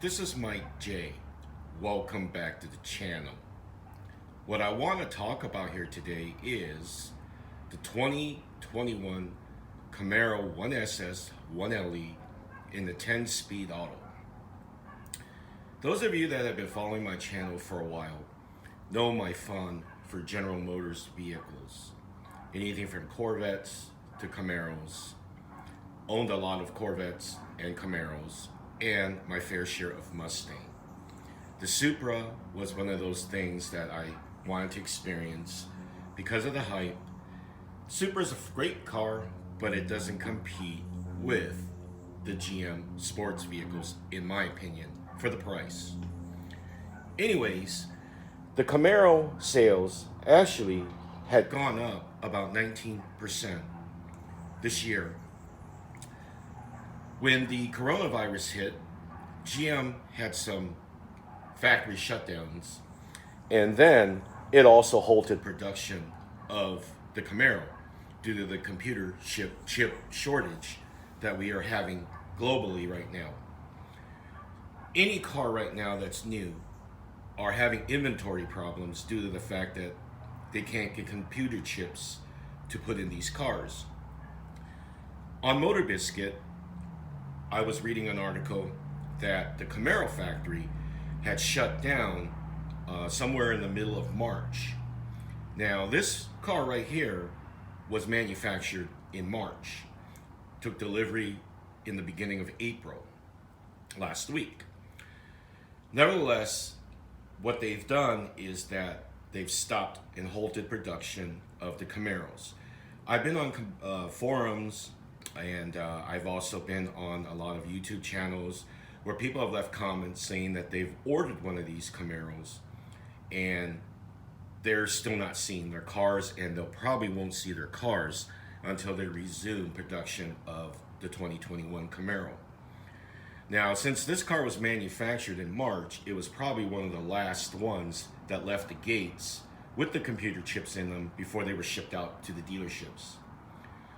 This is Mike J. Welcome back to the channel. What I want to talk about here today is the 2021 Camaro SS1LE in the 10-speed auto. Those of you that have been following my channel for a while know my fun for General Motors vehicles. Anything from Corvettes to Camaros. Owned a lot of Corvettes and Camaros, and my fair share of Mustang. The Supra was one of those things that I wanted to experience because of the hype. Supra is a great car, but it doesn't compete with the GM sports vehicles, in my opinion, for the price. Anyways, the Camaro sales actually had gone up about 19% this year. When the coronavirus hit, GM had some factory shutdowns, and then it also halted production of the Camaro due to the computer chip shortage that we are having globally right now. Any car right now that's new are having inventory problems due to the fact that they can't get computer chips to put in these cars. On Motor Biscuit, I was reading an article that the Camaro factory had shut down somewhere in the middle of March. Now, this car right here was manufactured in March. Took delivery in the beginning of April, last week. Nevertheless, what they've done is that they've stopped and halted production of the Camaros. I've been on forums, and I've also been on a lot of YouTube channels where people have left comments saying that they've ordered one of these Camaros and they're still not seeing their cars, and they'll probably won't see their cars until they resume production of the 2021 Camaro. Now, since this car was manufactured in March, it was probably one of the last ones that left the gates with the computer chips in them before they were shipped out to the dealerships.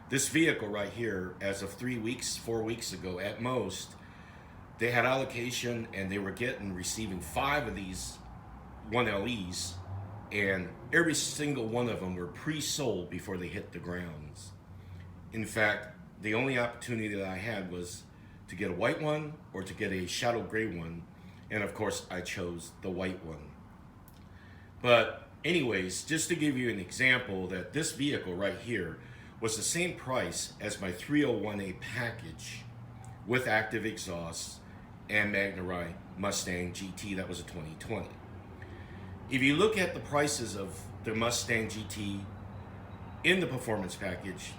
This vehicle right here, as of 4 weeks ago at most, they had allocation and they were receiving 5 of these 1LEs, and every single one of them were pre-sold before they hit the grounds. In fact, the only opportunity that I had was to get a white one or to get a shadow gray one, and of course I chose the white one. But anyways, just to give you an example, that this vehicle right here was the same price as my 301A package with active exhaust and Magna Mustang GT that was a 2020. If you look at the prices of the Mustang GT in the performance package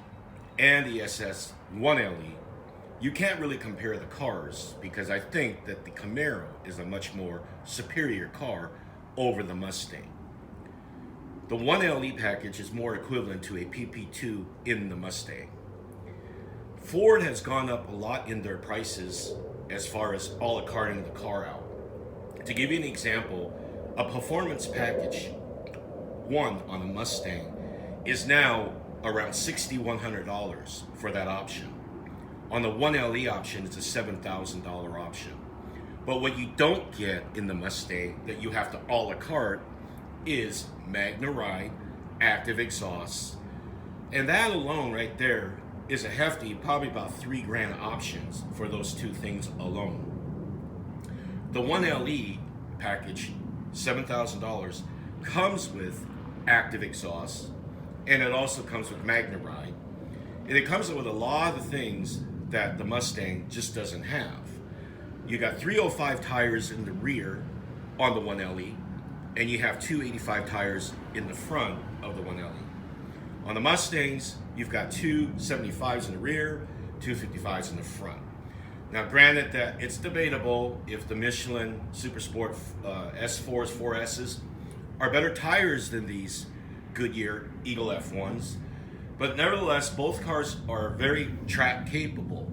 and the SS1LE, you can't really compare the cars, because I think that the Camaro is a much more superior car over the Mustang. The 1LE package is more equivalent to a PP2 in the Mustang. Ford has gone up a lot in their prices as far as a la carting the car out. To give you an example, a performance package one on a Mustang is now around $6,100 for that option. On the 1LE option, it's a $7,000 option. But what you don't get in the Mustang that you have to a la carte is Magna active exhaust, and that alone right there is a hefty, probably about $3,000 options for those two things alone. The 1LE package, $7,000, comes with active exhaust, and it also comes with Magna, and it comes with a lot of the things that the Mustang just doesn't have. You got 305 tires in the rear on the 1LE, and you have 285 tires in the front of the 1LE. On the Mustangs, you've got 275s in the rear, 255s in the front. Now, granted that it's debatable if the Michelin Super Sport S4s, 4Ss are better tires than these Goodyear Eagle F1s, but nevertheless, both cars are very track capable.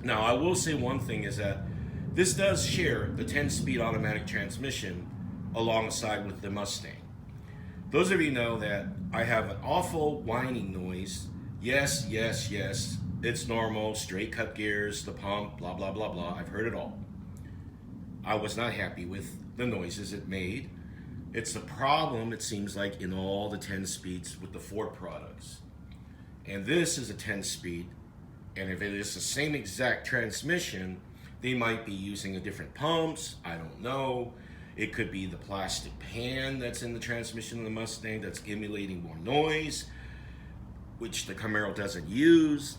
Now, I will say one thing is that this does share the 10-speed automatic transmission alongside with the Mustang. Those of you know that I have an awful whining noise. Yes, it's normal, straight cut gears, the pump, blah, blah, blah, blah. I've heard it all. I was not happy with the noises it made. It's a problem, it seems like, in all the 10 speeds with the Ford products. And this is a 10 speed, and if it is the same exact transmission, they might be using a different pumps. I don't know. It could be the plastic pan that's in the transmission of the Mustang that's emulating more noise, which the Camaro doesn't use.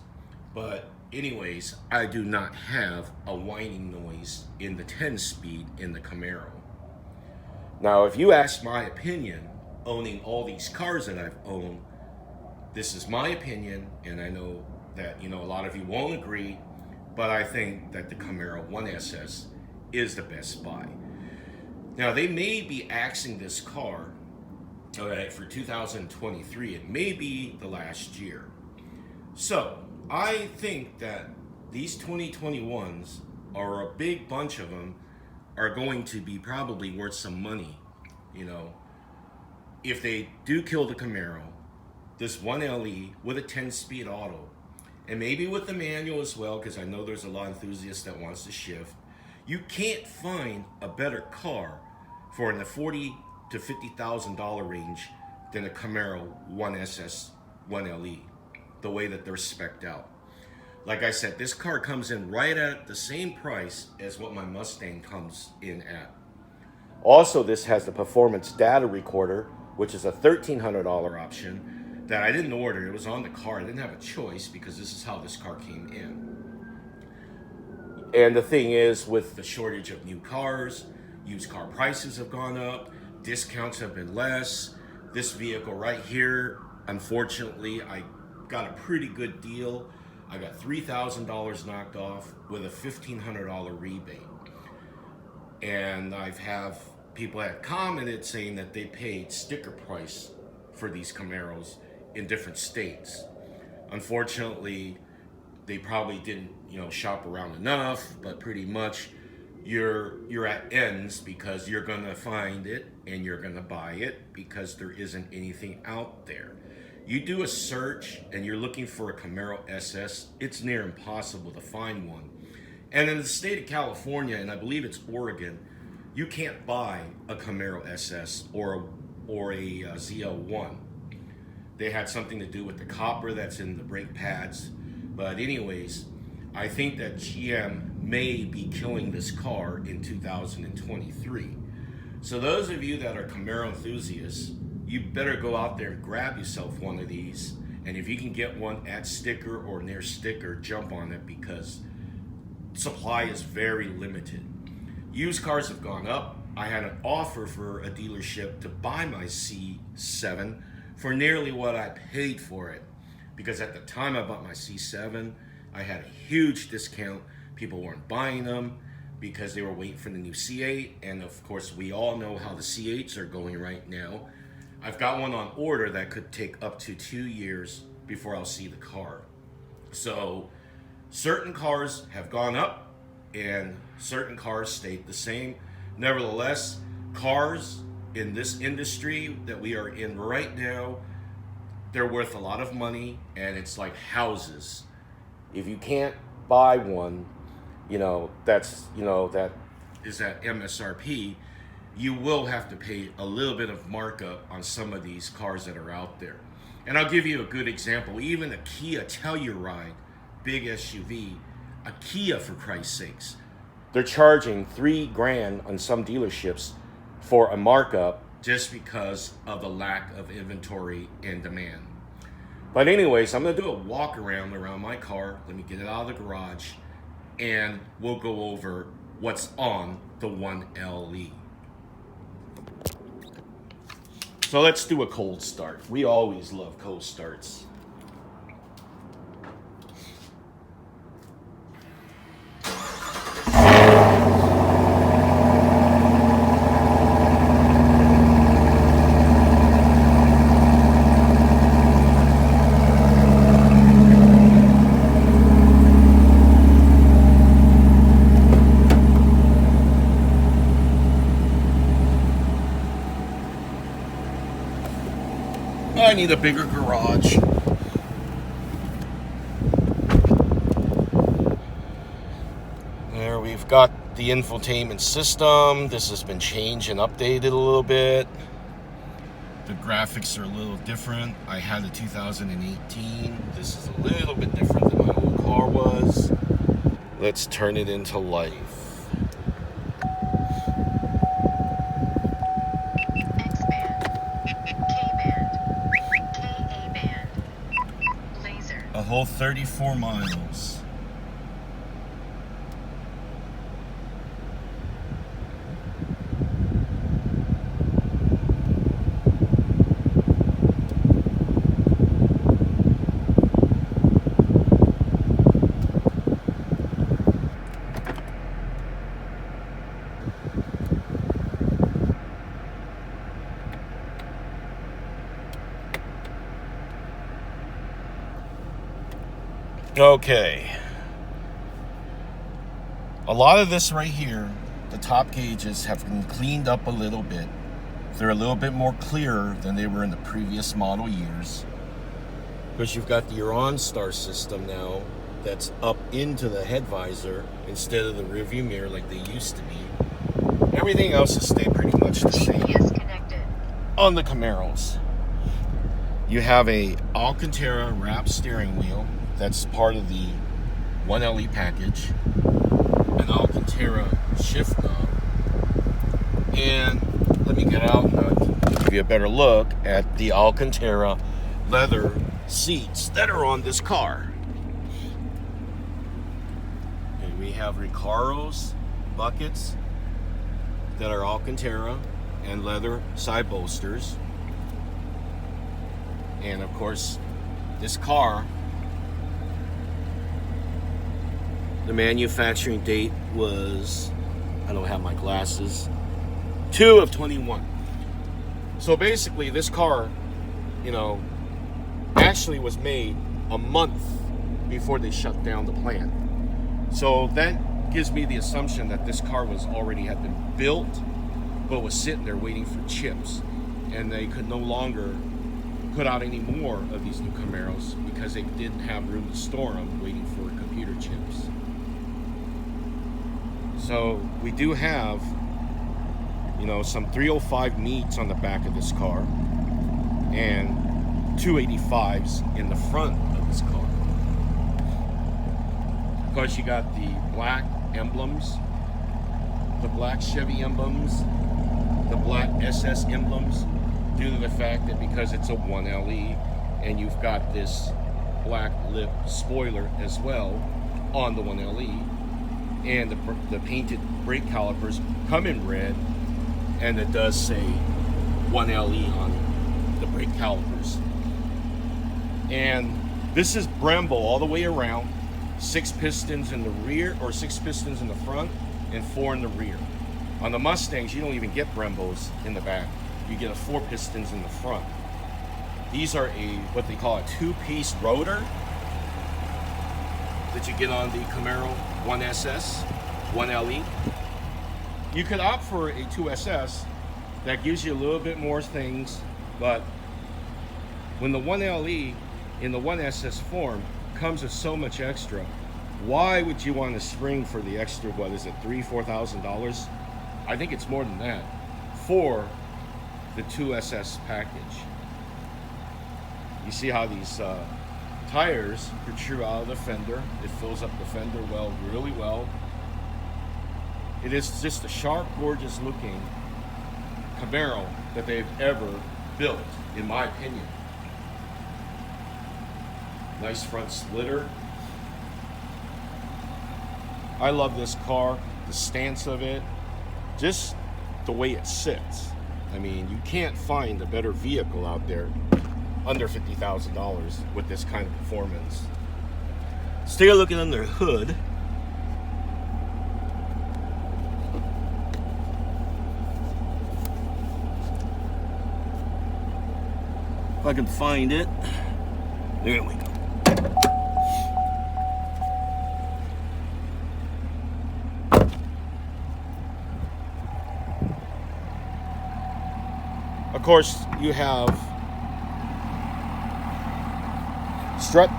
But anyways, I do not have a whining noise in the 10 speed in the Camaro. Now, if you ask my opinion, owning all these cars that I've owned, this is my opinion, and I know that, a lot of you won't agree, but I think that the Camaro 1SS is the best buy. Now, they may be axing this car for 2023. It may be the last year. So, I think that these 2021s, or a big bunch of them, are going to be probably worth some money. If they do kill the Camaro, this 1LE with a 10-speed auto, and maybe with the manual as well, because I know there's a lot of enthusiasts that wants to shift, you can't find a better car for in the $40,000 to $50,000 range than a Camaro 1SS 1LE, the way that they're spec'd out. Like I said, this car comes in right at the same price as what my Mustang comes in at. Also, this has the performance data recorder, which is a $1,300 option that I didn't order. It was on the car. I didn't have a choice because this is how this car came in. And the thing is, with the shortage of new cars, used car prices have gone up, discounts have been less. This vehicle right here, unfortunately, I got a pretty good deal. I got $3,000 knocked off with a $1,500 rebate. And I've have people that commented saying that they paid sticker price for these Camaros in different states. Unfortunately, they probably didn't, shop around enough, but pretty much you're at ends because you're gonna find it and you're gonna buy it because there isn't anything out there. You do a search and you're looking for a Camaro SS, it's near impossible to find one. And in the state of California, and I believe it's Oregon, you can't buy a Camaro SS or a ZL1. They had something to do with the copper that's in the brake pads. But anyways, I think that GM may be killing this car in 2023. So those of you that are Camaro enthusiasts, you better go out there and grab yourself one of these. And if you can get one at sticker or near sticker, jump on it because supply is very limited. Used cars have gone up. I had an offer for a dealership to buy my C7 for nearly what I paid for it. Because at the time I bought my C7, I had a huge discount. People weren't buying them because they were waiting for the new C8. And of course, we all know how the C8s are going right now. I've got one on order that could take up to 2 years before I'll see the car. So certain cars have gone up and certain cars stayed the same. Nevertheless, cars in this industry that we are in right now, they're worth a lot of money, and it's like houses. If you can't buy one, that is at MSRP, you will have to pay a little bit of markup on some of these cars that are out there. And I'll give you a good example. Even a Kia Telluride, big SUV, a Kia for Christ's sakes, they're charging $3,000 on some dealerships for a markup just because of the lack of inventory and demand. But anyways, I'm gonna do a walk around my car. Let me get it out of the garage and we'll go over what's on the 1LE. So let's do a cold start. We always love cold starts. I need a bigger garage. There we've got the infotainment system. This has been changed and updated a little bit. The graphics are a little different. I had a 2018. This is a little bit different than my old car was. Let's turn it into life. A whole 34 miles. Okay. A lot of this right here, the top gauges have been cleaned up a little bit. They're a little bit more clearer than they were in the previous model years. Because you've got your OnStar system now that's up into the head visor instead of the rearview mirror like they used to be. Everything else has stayed pretty much the same on the Camaros. You have a Alcantara wrap steering wheel. That's part of the 1LE package. An Alcantara shift knob. And let me get out and give you a better look at the Alcantara leather seats that are on this car. And we have Recaro's buckets that are Alcantara and leather side bolsters. And of course, this car, the manufacturing date was, I don't have my glasses, 2 of 21. So basically this car, you know, actually was made a month before they shut down the plant. So that gives me the assumption that this car was already had been built, but was sitting there waiting for chips. And they could no longer put out any more of these new Camaros because they didn't have room to store them, waiting for computer chips. So we do have, you know, some 305 meats on the back of this car and 285s in the front of this car. Of course, you got the black emblems, the black Chevy emblems, the black SS emblems, due to the fact that because it's a 1LE and you've got this black lip spoiler as well on the 1LE. And the painted brake calipers come in red, and it does say 1LE on the brake calipers. And this is Brembo all the way around, 6 pistons in the rear, or 6 pistons in the front, and 4 in the rear. On the Mustangs, you don't even get Brembos in the back. You get a 4 pistons in the front. These are what they call a 2-piece rotor that you get on the Camaro 1SS, 1LE. You could opt for a 2SS that gives you a little bit more things, but when the 1LE in the 1SS form comes with so much extra, why would you want to spring for the extra, what is it, $3,000-$4,000? I think it's more than that, for the 2SS package. You see how these tires protrude out of the fender. It fills up the fender well, really well. It is just a sharp, gorgeous looking Camaro that they've ever built, in my opinion. Nice front splitter. I love this car, the stance of it, just the way it sits. I mean, you can't find a better vehicle out there under $50,000 with this kind of performance. Let's take a look under the hood. If I can find it. There we go. Of course, you have strut,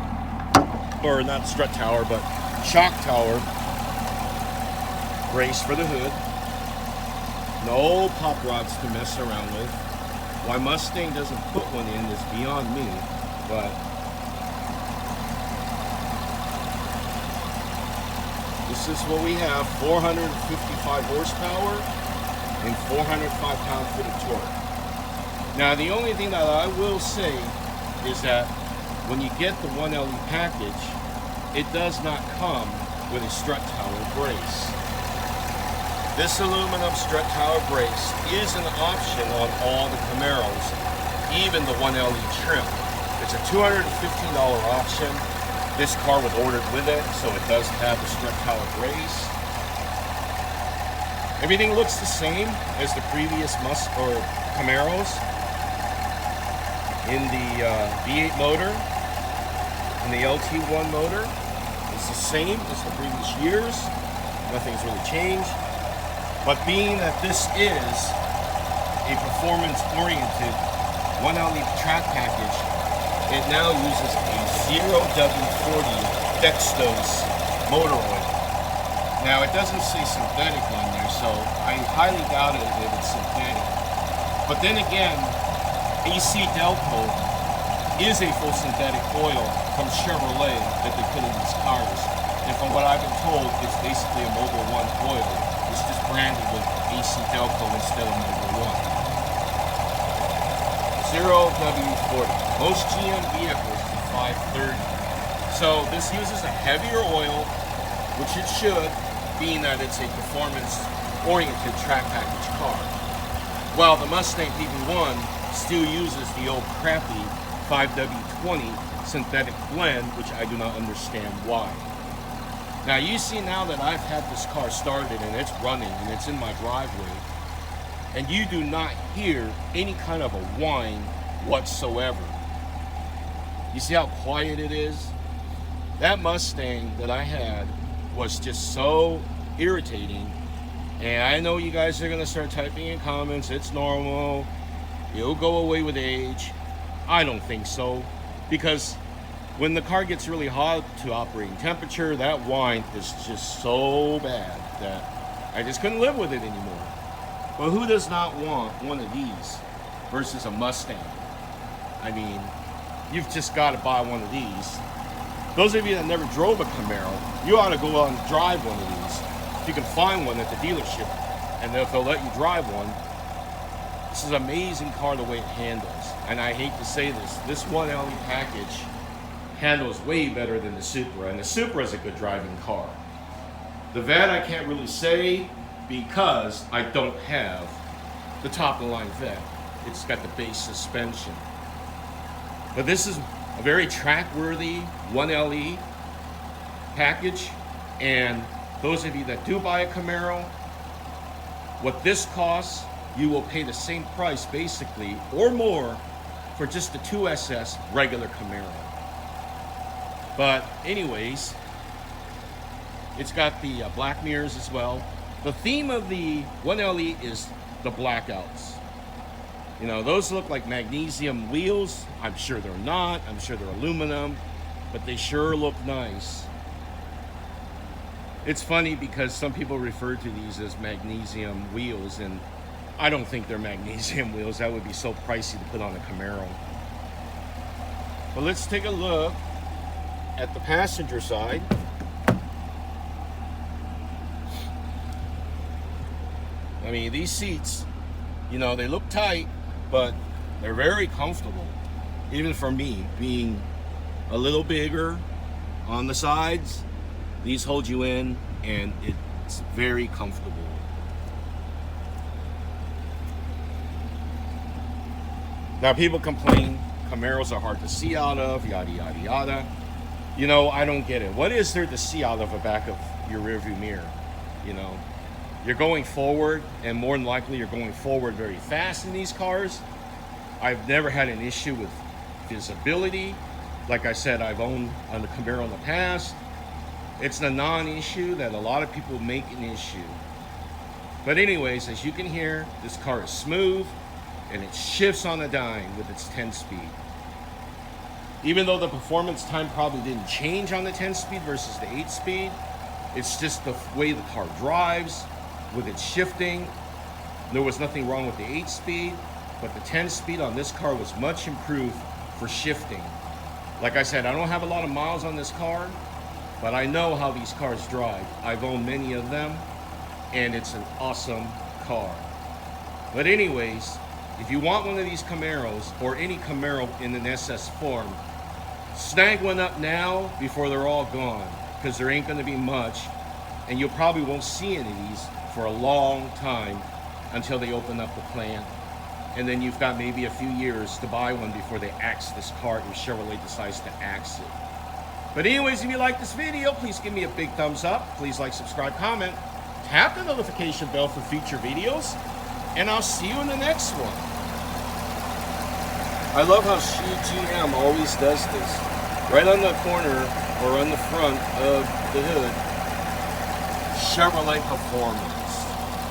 or not strut tower, but shock tower brace for the hood. No pop rods to mess around with. Why Mustang doesn't put one in is beyond me, but this is what we have: 455 horsepower and 405 pound-feet of torque. Now, the only thing that I will say is that when you get the 1LE package, it does not come with a strut tower brace. This aluminum strut tower brace is an option on all the Camaros, even the 1LE trim. It's a $215 option. This car was ordered with it, so it does have the strut tower brace. Everything looks the same as the previous Camaros. In the V8 motor, in the LT1 motor, it's the same as the previous years. Nothing's really changed. But being that this is a performance-oriented 1LE track package, it now uses a 0W40 dextrose motor oil. Now, it doesn't say synthetic on there, so I highly doubt it if it's synthetic. But then again, AC Delco is a full synthetic oil from Chevrolet that they put in these cars. And from what I've been told, it's basically a Mobil 1 oil. It's just branded with AC Delco instead of Mobil 1. 0W40. Most GM vehicles do 530. So this uses a heavier oil, which it should, being that it's a performance-oriented track package car. While the Mustang PV1 still uses the old crappy 5W20 synthetic blend, which I do not understand why. Now you see now that I've had this car started and it's running and it's in my driveway, and you do not hear any kind of a whine whatsoever. You see how quiet it is? That Mustang that I had was just so irritating, and I know you guys are gonna start typing in comments, it's normal, it'll go away with age. I don't think so, because when the car gets really hot to operating temperature, that whine is just so bad that I just couldn't live with it anymore. But who does not want one of these versus a Mustang? I mean, you've just got to buy one of these. Those of you that never drove a Camaro, you ought to go out and drive one of these. If you can find one at the dealership, and if they'll let you drive one. This is an amazing car the way it handles. And I hate to say this 1LE package handles way better than the Supra, and the Supra is a good driving car. The Vet I can't really say because I don't have the top of the line Vet. It's got the base suspension. But this is a very track-worthy 1LE package, and those of you that do buy a Camaro, what this costs, you will pay the same price basically or more for just the 2SS regular Camaro. But anyways, it's got the black mirrors as well. The theme of the 1LE is the blackouts. You know, those look like magnesium wheels. I'm sure they're not. I'm sure they're aluminum, but they sure look nice. It's funny because some people refer to these as magnesium wheels, and I don't think they're magnesium wheels. That would be so pricey to put on a Camaro. But let's take a look at the passenger side. I mean, these seats, you know, they look tight, but they're very comfortable. Even for me, being a little bigger on the sides, these hold you in, and it's very comfortable. Now, people complain Camaros are hard to see out of, yada, yada, yada. You know, I don't get it. What is there to see out of the back of your rearview mirror? You know, you're going forward, and more than likely you're going forward very fast in these cars. I've never had an issue with visibility. Like I said, I've owned on the Camaro in the past. It's a non-issue that a lot of people make an issue. But anyways, as you can hear, this car is smooth, and it shifts on a dime with its 10-speed. Even though the performance time probably didn't change on the 10-speed versus the 8-speed, It's just the way the car drives with its shifting. There was nothing wrong with the 8-speed, but the 10-speed on this car was much improved for shifting. Like I said, I don't have a lot of miles on this car, but I know how these cars drive. I've owned many of them, and it's an awesome car. But anyways, if you want one of these Camaros, or any Camaro in an SS form, snag one up now before they're all gone, because there ain't gonna be much, and you probably won't see any of these for a long time until they open up the plant. And then you've got maybe a few years to buy one before they axe this car if Chevrolet decides to axe it. But anyways, if you like this video, please give me a big thumbs up. Please like, subscribe, comment, tap the notification bell for future videos, and I'll see you in the next one. I love how GM always does this. Right on the corner or on the front of the hood, Chevrolet Performance.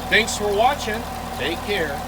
Thanks for watching. Take care.